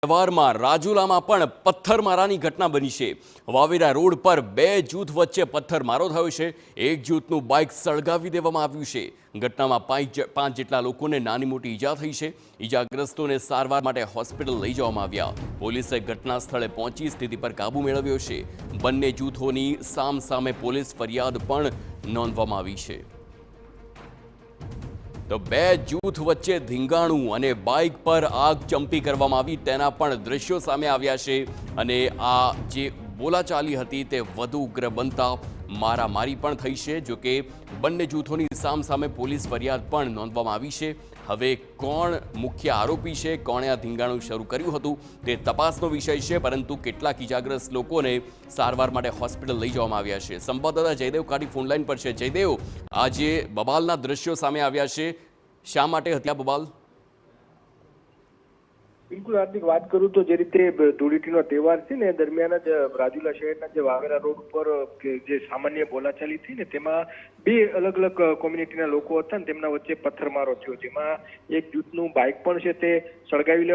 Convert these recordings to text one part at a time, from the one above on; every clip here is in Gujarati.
સવારમાં રાજુલામાં પણ પથ્થરમારાની ઘટના બની છે। વાવેરા રોડ પર બે જૂથ વચ્ચે પથ્થરમારો થયો છે। એક જૂથનું બાઇક સળગાવી દેવામાં આવ્યું છે। ઘટનામાં પાંચ જેટલા લોકોને નાની મોટી ઈજા થઈ છે। ઈજાગ્રસ્તોને સારવાર માટે હોસ્પિટલ લઈ જવામાં આવ્યા। પોલીસે ઘટના સ્થળે પહોંચી સ્થિતિ પર કાબુ મેળવ્યો છે। બંને જૂથોની સામસામે પોલીસ ફરિયાદ પણ નોંધવામાં આવી છે। તો બે જૂથ વચ્ચે ધીંગાણું અને બાઇક પર આગ ચંપી કરવામાં આવી તેના પણ દ્રશ્યો સામે આવ્યા છે અને આ જે બોલાચાલી હતી તે વધુ ઉગ્ર બનતા મારામારી પણ થઈ છે। જો કે બંને જૂથોની સામસામે પોલીસ ફરિયાદ પણ નોંધવામાં આવી છે। હવે કોણ મુખ્ય આરોપી છે, કોણે આ ધીંગાણું શરૂ કર્યું હતું તે તપાસનો વિષય છે, પરંતુ કેટલાક ઇજાગ્રસ્ત લોકોને સારવાર માટે હોસ્પિટલ લઈ જવામાં આવ્યા છે। સંવાદદાતા જયદેવ કાઢી ફોનલાઈન પર છે। જયદેવ, આજે બબાલના દ્રશ્યો સામે આવ્યા છે, શા માટે હત્યા બબાલ? બિલકુલ હાર્દિક, વાત કરું તો જે રીતે ધૂળેટીનો તહેવાર છે ને દરમિયાન જ રાજુલા શહેરના જે વાવેરા રોડ ઉપર જે સામાન્ય બોલાચાલી થઈ ને તેમાં બે અલગ અલગ કોમ્યુનિટીના લોકો હતા ને તેમના વચ્ચે પથ્થરમારો થયો, જેમાં એક જૂથનું બાઇક પણ છે તે સળગાવી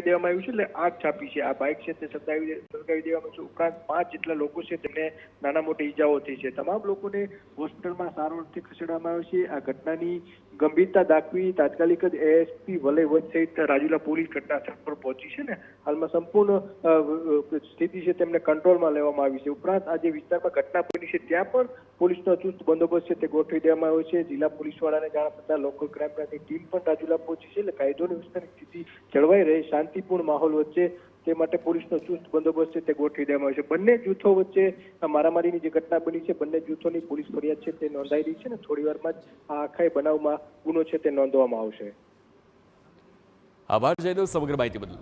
દેવામાં આવ્યું છે, એટલે આગ ચાપી છે। આ બાઇક છે તે સળગાવી દેવામાં છે। ઉપરાંત 5 જેટલા લોકો છે તેમને નાના મોટી ઈજાઓ થઈ છે। તમામ લોકોને હોસ્પિટલમાં સારવારથી ખસેડવામાં આવ્યા છે। આ ઘટનાની ગંભીરતા દાખવી તાત્કાલિક જ એએસપી વલય વંશ સહિત રાજુલા પોલીસ ઘટના સ્થળ પર પહોંચી છે ને હાલમાં સંપૂર્ણ સ્થિતિ છે તેમને કંટ્રોલમાં લેવામાં આવી છે। ઉપરાંત આ જે વિસ્તારમાં ઘટના બની છે ત્યાં પણ પોલીસનો ચુસ્ત બંદોબસ્ત છે તે ગોઠવી દેવામાં આવ્યો છે। જિલ્લા પોલીસ વાળાને જાણ થતાં લોકલ ક્રાઇમ બ્રાન્ચની ટીમ પણ રાજુલા પહોંચી છે, એટલે કાયદો અને વ્યવસ્થાની સ્થિતિ જળવાઈ રહે શાંતિપૂર્ણ માહોલ વચ્ચે તે માટે પોલીસનો ચુસ્ત બંદોબસ્ત છે તે ગોઠવી દેવામાં આવ્યો છે। બંને જૂથો વચ્ચે મારામારીની જે ઘટના બની છે, બંને જૂથોની પોલીસ ફરિયાદ છે તે નોંધાઈ રહી છે ને થોડી વારમાં જ આ આખા બનાવમાં ગુનો છે તે નોંધવામાં આવશે। આભાર જયદેવ સમગ્ર માહિતી બદલ।